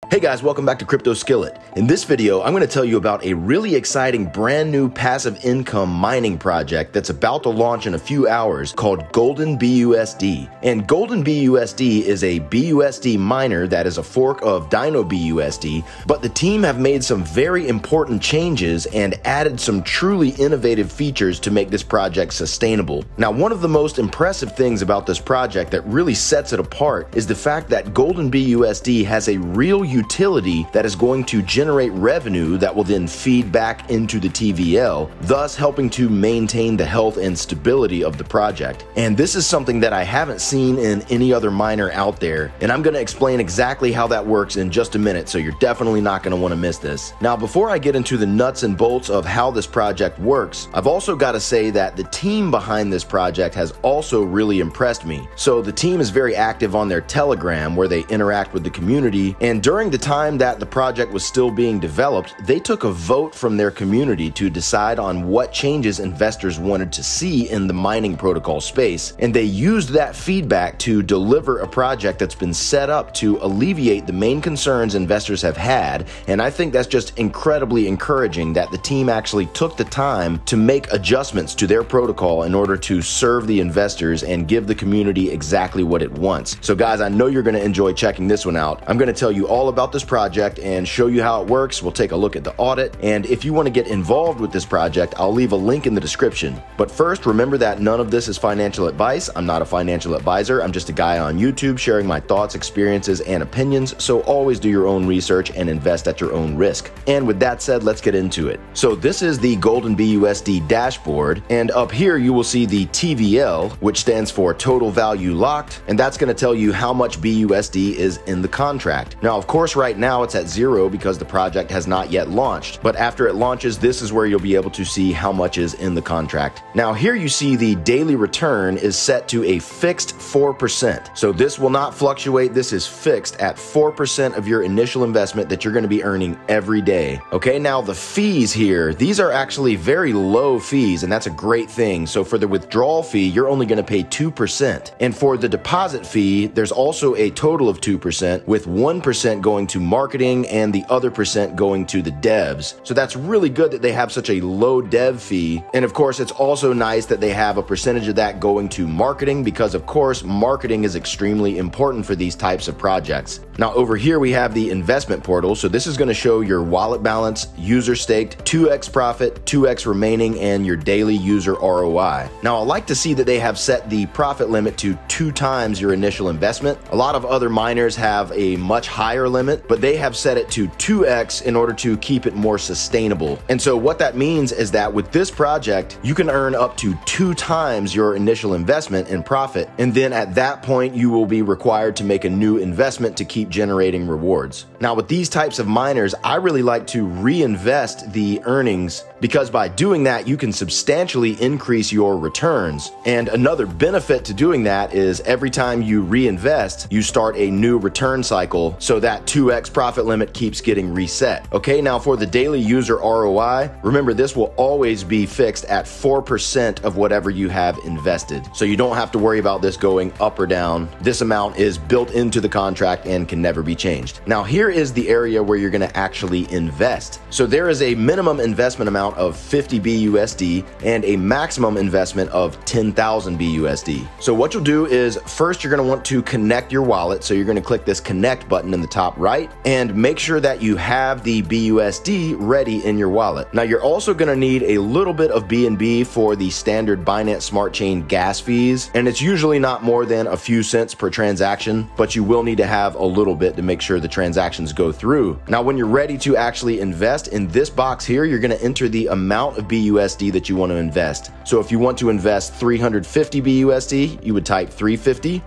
Hey guys, welcome back to Crypto Skillet. In this video, I'm going to tell you about a really exciting brand new passive income mining project that's about to launch in a few hours called Golden BUSD. And Golden BUSD is a BUSD miner that is a fork of Dino BUSD, but the team have made some very important changes and added some truly innovative features to make this project sustainable. Now, one of the most impressive things about this project that really sets it apart is the fact that Golden BUSD has a real utility that is going to generate revenue that will then feed back into the TVL, thus helping to maintain the health and stability of the project. And this is something that I haven't seen in any other miner out there, and I'm going to explain exactly how that works in just a minute, so you're definitely not going to want to miss this. Now, before I get into the nuts and bolts of how this project works, I've also got to say that the team behind this project has also really impressed me. So the team is very active on their Telegram, where they interact with the community, and during the time that the project was still being developed, they took a vote from their community to decide on what changes investors wanted to see in the mining protocol space, and they used that feedback to deliver a project that's been set up to alleviate the main concerns investors have had. And I think that's just incredibly encouraging that the team actually took the time to make adjustments to their protocol in order to serve the investors and give the community exactly what it wants. So guys, I know you're going to enjoy checking this one out. I'm going to tell you all about this project and show you how it works. We'll take a look at the audit, and if you want to get involved with this project, I'll leave a link in the description. But first, remember that none of this is financial advice. I'm not a financial advisor. I'm just a guy on YouTube sharing my thoughts, experiences, and opinions, so always do your own research and invest at your own risk. And with that said, let's get into it. So this is the Golden BUSD dashboard, and up here you will see the TVL, which stands for Total Value Locked, and that's going to tell you how much BUSD is in the contract. Now, of course, right now it's at 0 because the project has not yet launched, but after it launches, this is where you'll be able to see how much is in the contract. Now, here you see the daily return is set to a fixed 4%. So this will not fluctuate. This is fixed at 4% of your initial investment that you're going to be earning every day. Okay, now the fees here, these are actually very low fees, and that's a great thing. So for the withdrawal fee, you're only going to pay 2%. And for the deposit fee, there's also a total of 2%, with 1% going to marketing and the other percent going to the devs. So that's really good that they have such a low dev fee. And of course, it's also nice that they have a percentage of that going to marketing, because of course, marketing is extremely important for these types of projects. Now over here we have the investment portal. So this is going to show your wallet balance, user staked, 2x profit, 2x remaining, and your daily user ROI. Now I like to see that they have set the profit limit to 2 times your initial investment. A lot of other miners have a much higher limit, but they have set it to 2x in order to keep it more sustainable. And so what that means is that with this project, you can earn up to 2 times your initial investment in profit. And then at that point, you will be required to make a new investment to keep generating rewards. Now with these types of miners, I really like to reinvest the earnings, because by doing that, you can substantially increase your returns. And another benefit to doing that is every time you reinvest, you start a new return cycle, so that 2x profit limit keeps getting reset. Okay, now for the daily user ROI, remember this will always be fixed at 4% of whatever you have invested. So you don't have to worry about this going up or down. This amount is built into the contract and can never be changed. Now here is the area where you're going to actually invest. So there is a minimum investment amount of 50 BUSD and a maximum investment of 10,000 BUSD. So what you'll do is first you're going to want to connect your wallet. So you're going to click this connect button in the top right and make sure that you have the BUSD ready in your wallet. Now you're also going to need a little bit of BNB for the standard Binance Smart Chain gas fees, and it's usually not more than a few cents per transaction, but you will need to have a little bit to make sure the transactions go through. Now when you're ready to actually invest, in this box here, you're going to enter the amount of BUSD that you want to invest. So if you want to invest 350 BUSD, you would type 350,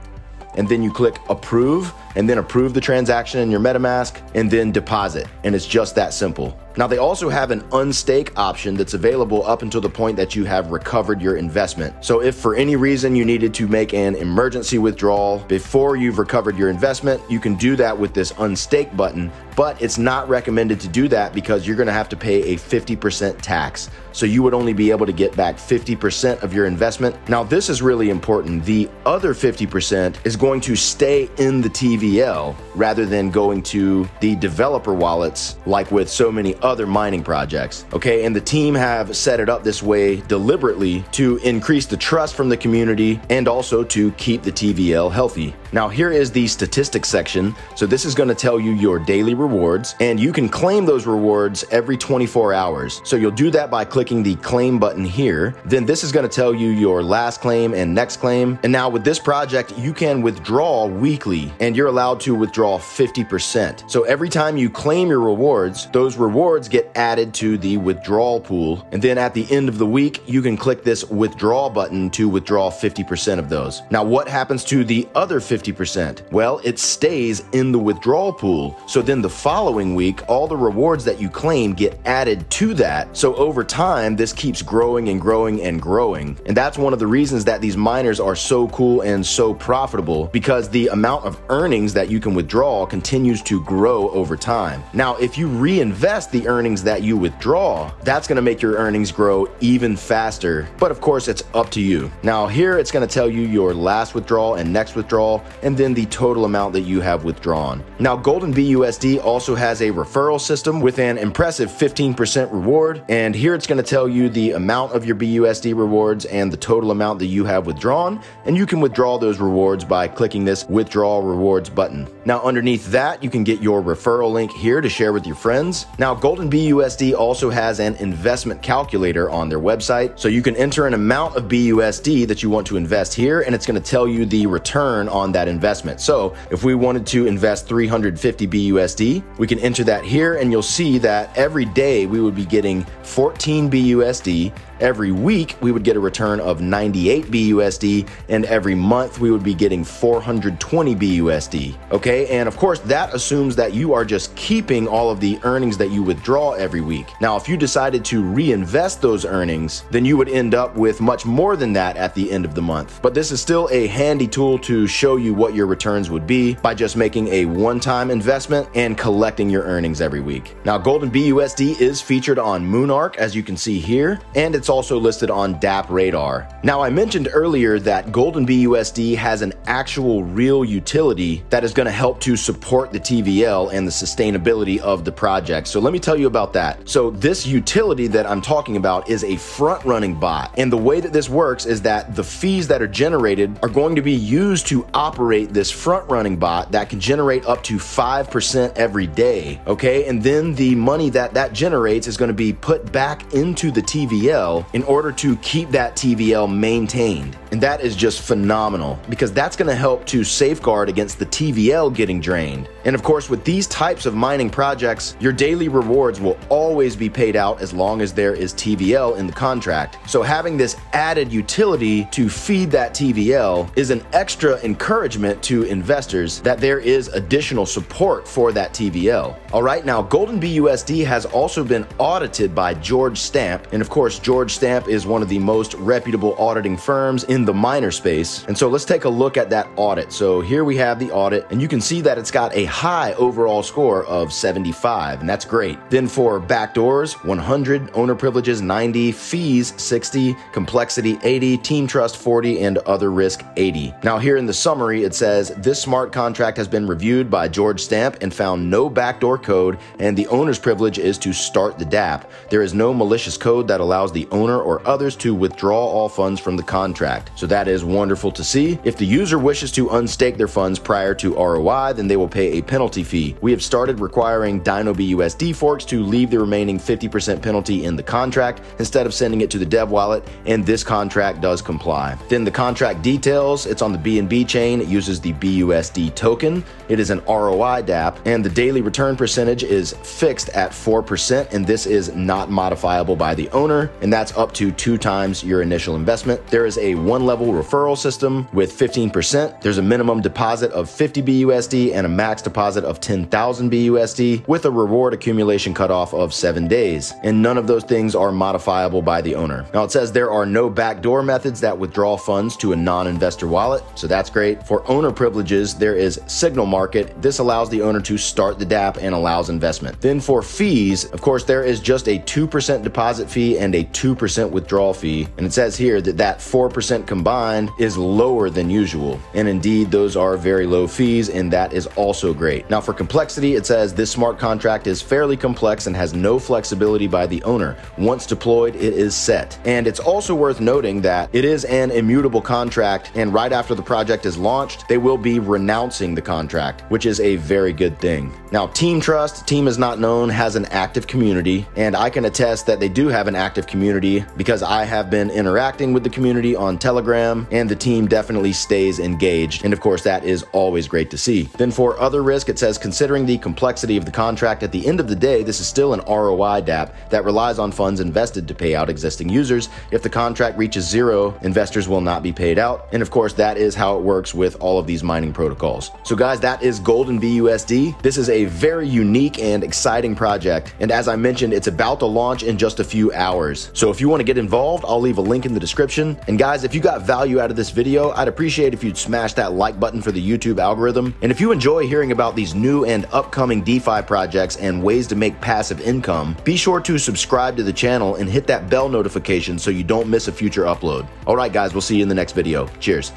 and then you click approve, and then approve the transaction in your MetaMask, and then deposit. And it's just that simple. Now they also have an unstake option that's available up until the point that you have recovered your investment. So if for any reason you needed to make an emergency withdrawal before you've recovered your investment, you can do that with this unstake button, but it's not recommended to do that because you're gonna have to pay a 50% tax. So you would only be able to get back 50% of your investment. Now this is really important. The other 50% is going to stay in the TVL TVL rather than going to the developer wallets like with so many other mining projects. Okay, and the team have set it up this way deliberately to increase the trust from the community and also to keep the TVL healthy. Now here is the statistics section. So this is going to tell you your daily rewards, and you can claim those rewards every 24 hours. So you'll do that by clicking the claim button here. Then this is going to tell you your last claim and next claim. And now with this project, you can withdraw weekly, and you're allowed to withdraw 50%. So every time you claim your rewards, those rewards get added to the withdrawal pool. And then at the end of the week, you can click this withdraw button to withdraw 50% of those. Now what happens to the other 50%? Well, it stays in the withdrawal pool. So then the following week, all the rewards that you claim get added to that. So over time, this keeps growing and growing and growing. And that's one of the reasons that these miners are so cool and so profitable, because the amount of earnings that you can withdraw continues to grow over time. Now, if you reinvest the earnings that you withdraw, that's going to make your earnings grow even faster. But of course, it's up to you. Now here, it's going to tell you your last withdrawal and next withdrawal, and then the total amount that you have withdrawn. Now, Golden BUSD also has a referral system with an impressive 15% reward, and here it's going to tell you the amount of your BUSD rewards and the total amount that you have withdrawn, and you can withdraw those rewards by clicking this withdraw rewards button. Now underneath that, you can get your referral link here to share with your friends. Now Golden BUSD also has an investment calculator on their website, so you can enter an amount of BUSD that you want to invest here, and it's going to tell you the return on that investment. So if we wanted to invest 350 BUSD, we can enter that here, and you'll see that every day we would be getting 14 BUSD. Every week, we would get a return of 98 BUSD, and every month, we would be getting 420 BUSD. Okay, and of course, that assumes that you are just keeping all of the earnings that you withdraw every week. Now, if you decided to reinvest those earnings, then you would end up with much more than that at the end of the month. But this is still a handy tool to show you what your returns would be by just making a one-time investment and collecting your earnings every week. Now, Golden BUSD is featured on Moonark, as you can see here, and it's also listed on DApp Radar. Now, I mentioned earlier that Golden BUSD has an actual real utility that is going to help to support the TVL and the sustainability of the project. So let me tell you about that. So this utility that I'm talking about is a front-running bot. And the way that this works is that the fees that are generated are going to be used to operate this front-running bot that can generate up to 5% every day. Okay, and then the money that generates is going to be put back into the TVL in order to keep that TVL maintained. And that is just phenomenal, because that's going to help to safeguard against the TVL getting drained. And of course, with these types of mining projects, your daily rewards will always be paid out as long as there is TVL in the contract. So having this added utility to feed that TVL is an extra encouragement to investors that there is additional support for that TVL. All right, now Golden BUSD has also been audited by George Stamp, and of course, George Stamp is one of the most reputable auditing firms in the miner space. And so let's take a look at that audit. So here we have the audit, and you can see that it's got a high overall score of 75, and that's great. Then for backdoors, 100, owner privileges 90, fees 60, complexity 80, team trust 40, and other risk 80. Now here in the summary, it says this smart contract has been reviewed by George Stamp and found no backdoor code, and the owner's privilege is to start the DApp. There is no malicious code that allows the owner or others to withdraw all funds from the contract. So that is wonderful to see. If the user wishes to unstake their funds prior to ROI, then they will pay a penalty fee. We have started requiring Dino BUSD forks to leave the remaining 50% penalty in the contract instead of sending it to the dev wallet, and this contract does comply. Then the contract details, it's on the BNB chain. It uses the BUSD token. It is an ROI DApp, and the daily return percentage is fixed at 4%, and this is not modifiable by the owner, and that's up to 2 times your initial investment. There is a 1-level referral system with 15%. There's a minimum deposit of 50 BUSD and a max deposit of 10,000 BUSD with a reward accumulation cutoff of 7 days. And none of those things are modifiable by the owner. Now it says there are no backdoor methods that withdraw funds to a non-investor wallet, so that's great. For owner privileges, there is Signal Market. This allows the owner to start the DApp and allows investment. Then for fees, of course, there is just a 2% deposit fee and a 2% 2% withdrawal fee. And it says here that that 4% combined is lower than usual. And indeed, those are very low fees, and that is also great. Now for complexity, it says this smart contract is fairly complex and has no flexibility by the owner. Once deployed, it is set. And it's also worth noting that it is an immutable contract, and right after the project is launched, they will be renouncing the contract, which is a very good thing. Now, Team Trust, Team is not known, has an active community, and I can attest that they do have an active community because I have been interacting with the community on Telegram, and the team definitely stays engaged. And of course, that is always great to see. Then for other risk, it says considering the complexity of the contract, at the end of the day, this is still an ROI DApp that relies on funds invested to pay out existing users. If the contract reaches zero, investors will not be paid out. And of course, that is how it works with all of these mining protocols. So guys, that is Golden BUSD. This is a very unique and exciting project. And as I mentioned, it's about to launch in just a few hours. So if you want to get involved, I'll leave a link in the description. And guys, if you got value out of this video, I'd appreciate if you'd smash that like button for the YouTube algorithm. And if you enjoy hearing about these new and upcoming DeFi projects and ways to make passive income, be sure to subscribe to the channel and hit that bell notification so you don't miss a future upload. All right, guys, we'll see you in the next video. Cheers.